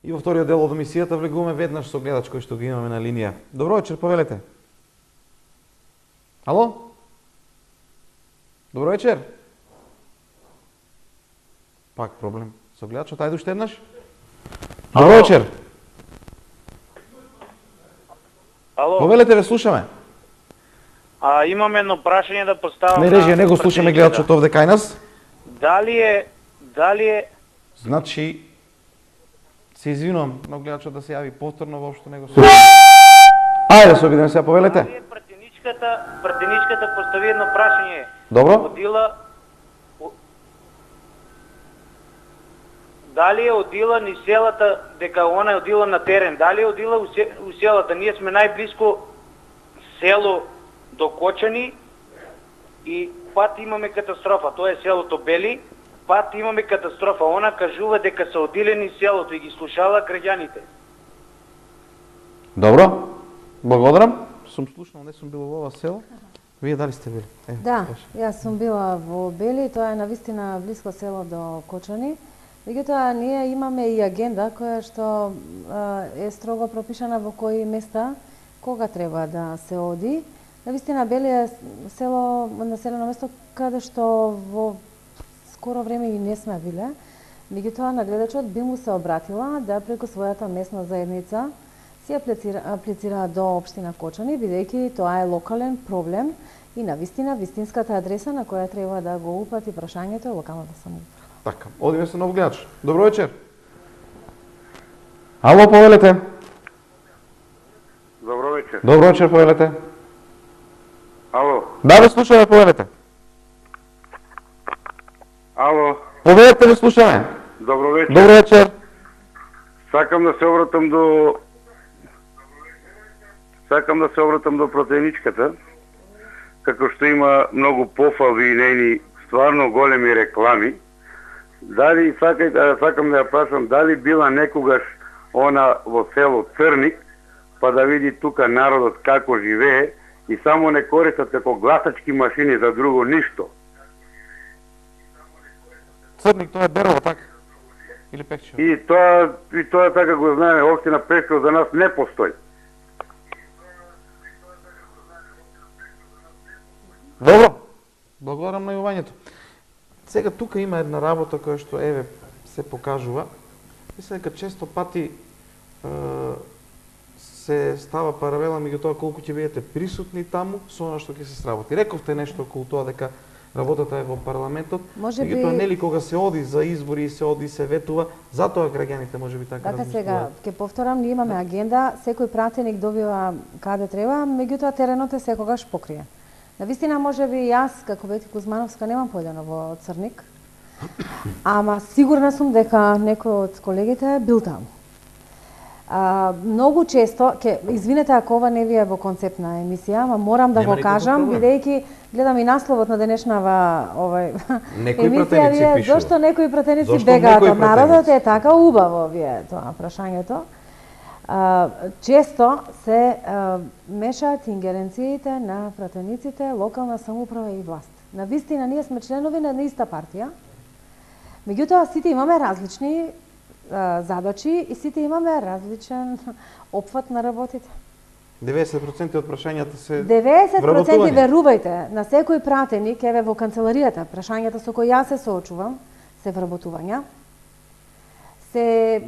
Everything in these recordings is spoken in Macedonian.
И во вториот дел од емисијата влегуваме веднаш со гледач кој што го имаме на линија. Добро вечер, повелете. Ало? Добро вечер. Пак проблем со гледачот, ајде уште еднаш. Добро вечер. Ало. Повелете, ве слушаме. Имам едно прашање да поставам. Не режи, не го слушаме гледачот овде кај нас. Дали е Значи, се извинувам на гледачот да се јави повторно, воопшто не го слушам. Ајде се обидеме сега, повелете. Дали пратеничката постави едно прашање. Добро. Дали е одила ни селата, дека она е одила на терен? Дали е одила у селата? Ние сме најблиско село до Кочани и пат имаме катастрофа. Тоа е селото Бели. Пат имаме катастрофа. Она кажува дека се одилени селото и ги слушала граѓаните. Добро. Благодарам. Сум слушнал, не сум бил во ова село. Вие дали сте били? Да, јас сум била во Бели, тоа е навистина блиско село до Кочани. Меѓутоа, ние имаме и агенда која што е строго пропишана во кои места, кога треба да се оди. Навистина, Бели е село, населено место каде што во скоро време и не сме биле. Меѓутоа, на гледачот би му се обратила да преку својата местна заедница си аплицира до општина Кочани, бидејќи тоа е локален проблем и навистина вистинската адреса на која треба да го упати прашањето е локалната самоуправа. Така, одиме со нов гледач. Добро вечер. Ало, повелете. Добро вечер. Добро вечер, повелете. Ало. Да, ве слушаме, повелете. Ало. Повелете, ве слушаме. Добро вечер. Добро вечер. Сакам да се обратам до протеиничката, како што има многу пофалби и нейни стварно големи реклами. Дали сакам да ја прашам дали била некогаш она во село Црник, па да види тука народот како живее и само не користат како гласачки машини за друго ништо. Црник, тоа е Берово, така? Или Пекчево? И тоа така го знаеме, општина Пекчево за нас не постои. Добро. Благодарам на јавањето. Сега тука има една работа која што еве се покажува. Мислам дека често пати се става паралела меѓу тоа колку ќе бидете присутни таму со она што ќе се сработи. Рековте нешто околу тоа дека работата е во парламентот, меѓутоа нели кога се оди за избори и се оди и се ветува, затоа граѓаните можеби така размислуваат. Сега, ќе повторам, ние имаме агенда, секој пратеник добива каде треба, меѓутоа теренот е секогаш покриен. Навистина, можеби јас, како Бети Кузмановска, немам појдено во Црник, ама сигурна сум дека некој од колегите бил таму. Многу често, извинете ако ова не ви е во концептна емисија, ама морам да го кажам, бидејќи гледам и насловот на денешнава емисија, вие зошто некои пратеници бегаат од народот, е така убаво вие тоа прашањето. Често се мешаат ингеренциите на пратениците, локална самоуправа и власт. Навистина, ние сме членови на иста партија, меѓутоа сите имаме различни задачи и сите имаме различен опфат на работите. 90% од прашањата се 90% верувајте, на секој пратеник, еве во канцеларијата, прашањата со кои јас се соочувам, се вработувања, се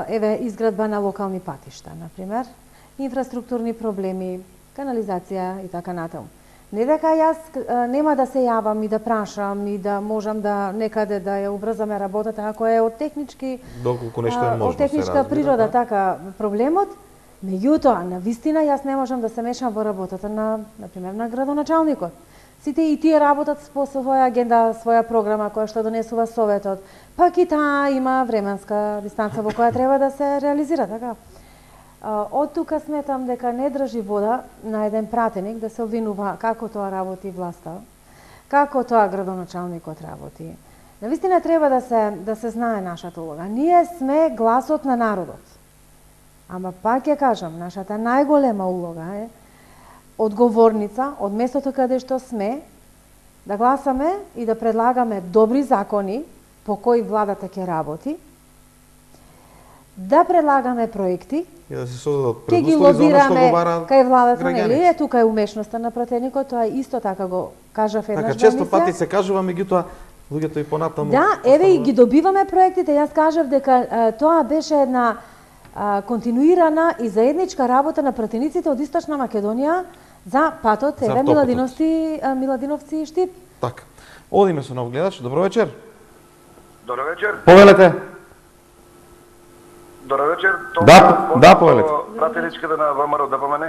еве изградба на локални патишта, например, инфраструктурни проблеми, канализација и така натаму. Не дека јас нема да се јавам и да прашам и да можам да некаде да ја убрзаме работата ако е од технички доколку нешто е можно од техничка природа така проблемот, меѓутоа навистина јас не можам да се мешам во работата на пример на градоначалникот. Сите и тие работат по своја агенда, своја програма која што донесува советот. Пак и таа има временска дистанца во која треба да се реализира, така. Од тука сметам дека не држи вода на еден пратеник да се обвинува како тоа работи власта, како тоа градоначалникот работи. Навистина треба да се знае нашата улога. Ние сме гласот на народот. Ама пак ја кажам, нашата најголема улога е одговорница од местото каде што сме да гласаме и да предлагаме добри закони по кои владата ќе работи да предлагаме проекти, и да се создадат ќе ги предуслови за она што лобираме го бараат кај владата, граѓаните. нели? Тука е умешноста на пратеникот, тоа исто така го кажав еднаш. Така често пати се кажува, меѓутоа луѓето и понатаму. Да, еве и ги добиваме проектите. Јас кажав дека тоа беше една континуирана и заедничка работа на пратениците од Источна Македонија за патот, еве Миладиновци Штип. Така. Одиме со нов гледач. Добро вечер. Добро вечер. Повелете. Добро вечер. Да, повелете. Пратеничката на ВМРО ДПМН.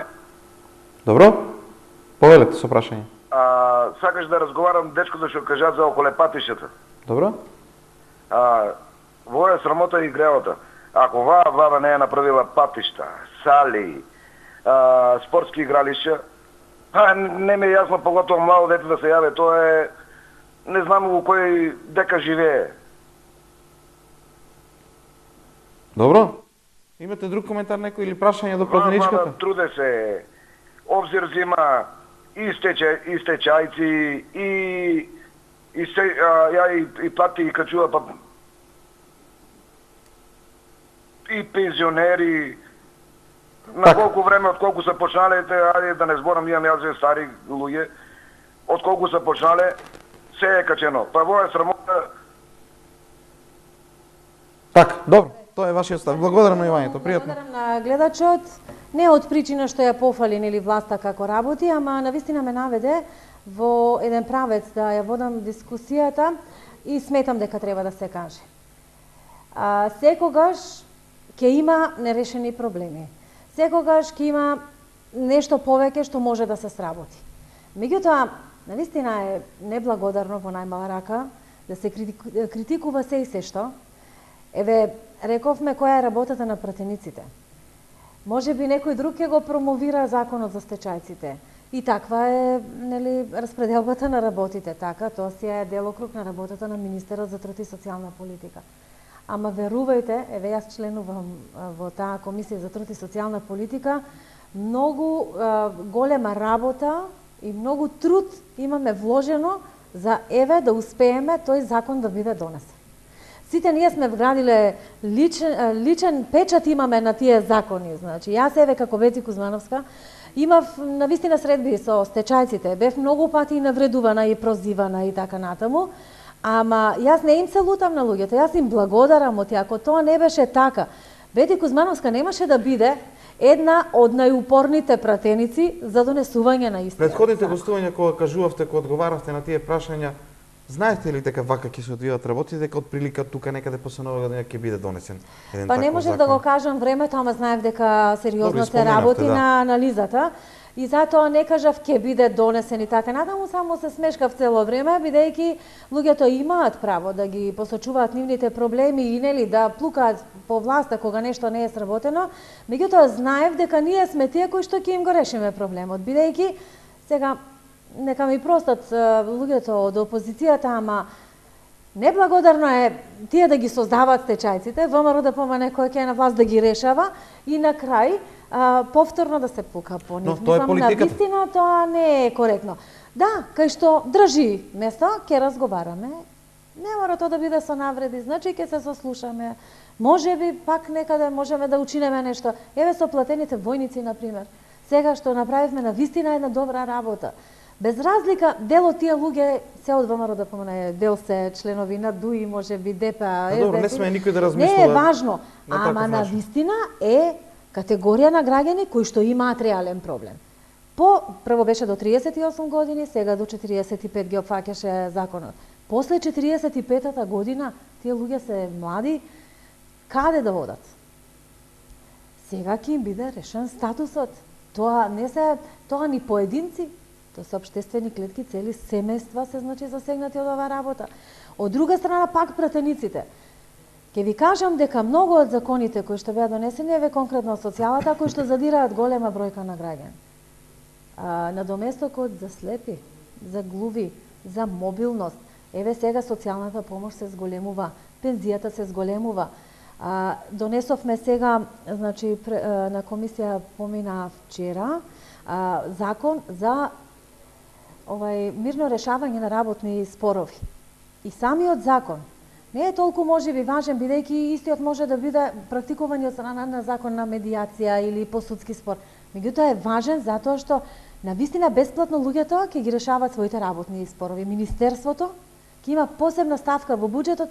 Добро. Повелете со прашање. Сакаш да разговарам дечкото што кажат за околе патишата. Добро. Во е срамота и гревота. Ако оваа влада не е направила патишта, сали, спортски игралишта, не ми е јасно, поготово младо дете да се јаве, тоа е, не знам во кој дека живее. Добро. Имате друг коментар некој или прашање до пратеничката? Труде се, обзир зима и стечајци, и плати и качува, па и пензионери. На колку време, од колку се почнале, ајде да не зборам, имам јас стари луѓе, од колку се почнале, се е качено. Па во е срамота. Така, добро. Тоа е вашиот став. Благодарам на јавањето. Пријатно. Благодарам на гледачот. Не од причина што ја пофали нели власта како работи, ама навистина ме наведе во еден правец да ја водам дискусијата и сметам дека треба да се каже. Секогаш ќе има нерешени проблеми. Секогаш ќе има нешто повеќе што може да се сработи. Меѓутоа, навистина е неблагодарно во најмала рака да се критикува се и се што. Еве, рековме која е работата на пратениците. Може би некој друг ќе го промовира законот за стечајците. И таква е, нели, распределбата на работите, така, тоа си е делокруг на работата на министерот за труд и социјална политика. Ама верувајте, еве јас членувам во таа комисија за труд и социјална политика, многу голема работа и многу труд имаме вложено за еве да успееме тој закон да биде донесен. Сите ние сме вградиле личен печат имаме на тие закони. Значи, јас еве како Вети Кузмановска имав навистина средби со стечајците, бев многу пати навредувана и прозивана и така натаму, ама јас не им се лутам на луѓето, јас им благодарам од ако тоа не беше така. Вети Кузмановска немаше да биде една од најупорните пратеници за донесување на истина. Предходните гостувања кога кажувавте, кога одговаравте на тие прашања, знаете ли дека вака ќе се одвијат работи, дека од прилика тука некаде после Новата година ќе биде донесен еден Па не можев да го кажам времето, ама знаев дека сериозно се работи на анализата и затоа не кажав ќе биде донесен и така натаму, само се смешкав цело време, бидејќи луѓето имаат право да ги посочуваат нивните проблеми и нели да плукаат по власта кога нешто не е сработено, меѓутоа знаев дека ние сме тие кои што ќе им го решиме проблемот, бидејќи сега нека ми простат луѓето од опозицијата, ама неблагодарно е тие да ги создаваат стечајците, ВМРО да помане кој ќе е на власт да ги решава и на крај повторно да се пука по нив. Но тоа е политиката. Навистина тоа не е коректно. Да, кај што држи место, ќе разговараме. Не мора тоа да биде со навреди, значи ќе се сослушаме. Може би пак некаде можеме да учинеме нешто. Еве со платените војници, например. Сега што направивме навистина една добра работа. Без разлика, дел од тие луѓе се од ВМРО да помне, дел се членови на ДУИ, може би ДПА, Добро, не сме никој да размислува. Не е важно, ама на вистина е категорија на граѓани кои што имаат реален проблем. Прво беше до 38 години, сега до 45 ги опфаќаше законот. После 45-та година, тие луѓе се млади, каде да одат? Сега ќе им биде решен статусот. Тоа ни поединци, тоа се општествени клетки, цели семејства се значи засегнати од оваа работа. Од друга страна пак пратениците. Ке ви кажам дека многу од законите кои што беа донесени еве конкретно социјалата, кои што задираат голема бројка на граѓани. На доместокот за слепи, за глуви, за мобилност, еве сега социјалната помош се зголемува, пензијата се зголемува. Донесовме сега, значи на комисија помина вчера, закон за мирно решавање на работни спорови. И самиот закон не е толку можеби важен, бидејќи истиот може да биде практикуван од страна на закон на медиација или посудски спор. Меѓутоа е важен затоа што навистина бесплатно луѓето ќе ги решаваат своите работни спорови. Министерството ќе има посебна ставка во буџетот,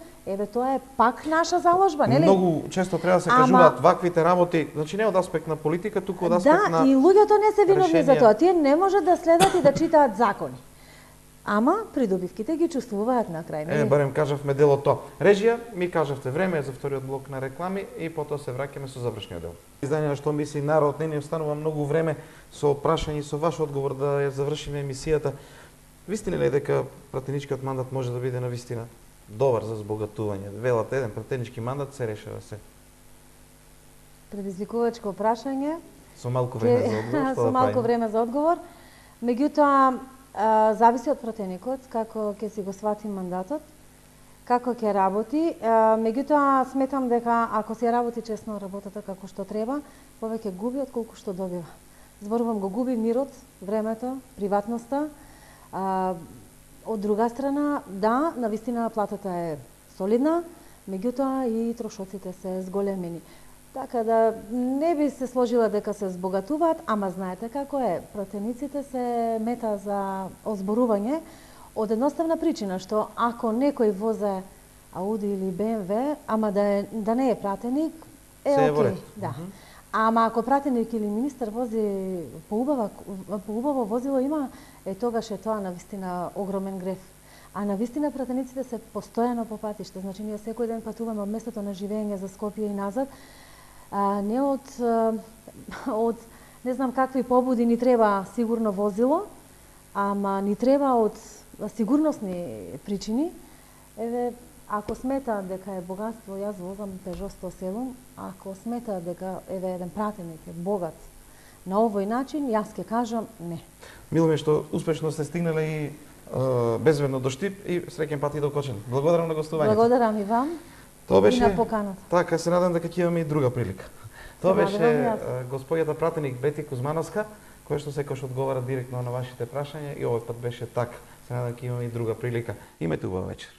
тоа е пак наша заложба, нели? Многу често треба да се кажуваат ваквите работи, значи не од аспект на политика, туку од аспект на и луѓето не се виновни за тоа. Тие не можат да следат и да читаат закони. Ама придобивките ги чувствуваат на крај. Нели? Барем кажавме делото. Режија, ми кажавте време за вториот блок на реклами и потоа се враќаме со завршниот дел. Издање Што мисли народ, не ни останува многу време со прашање и со ваш одговор да ја завршиме емисијата. Вистина ли дека пратеничкиот мандат може да биде навистина добар за збогатување? Велате, еден пратенички мандат се решава се. Предизвикувачко прашање. Со малку време за одговор. Со малку време за одговор. Меѓутоа, зависи од пратеникот, како ќе си го свати мандатот, како ќе работи. Меѓутоа, сметам дека ако се работи честно работата како што треба, повеќе губи од колку што добива. Зборувам, го губи мирот, времето, приватноста. Од друга страна, да, навистина платата е солидна, меѓутоа и трошоците се зголемени. Така да не би се сложила дека се збогатуваат, ама знаете како е, пратениците се мета за озборување од едноставна причина, што ако некој возе Ауди или БМВ, ама да не е пратеник, е окей. Да. Ама ако пратеник или министер вози поубаво возило има, тогаш е тоа навистина огромен греф. А навистина пратениците се постојано по патиште, значи ние секој ден патуваме од местото на живење за Скопје и назад. Не од не знам какви побуди ни треба сигурно возило, ама ни треба од сигурносни причини. Ако смета дека е богатство, јас возам Peugeot 107, ако смета дека еден пратеник е богат на овој начин, јас ќе кажам не. Мило ми што успешно сте стигнале и безбедно до Штип и среќен пат и до Кочани. Благодарам на гостувањето. Благодарам и вам. Тоа беше и на поканата. Така, се надам дека ќе имаме и друга прилика. Тоа беше господјата пратеник Бети Кузмановска, која што секојаш одговара директно на вашите прашања и овој пат беше така. Се надам дека ќе имаме и друга прилика. Имете убава вечер.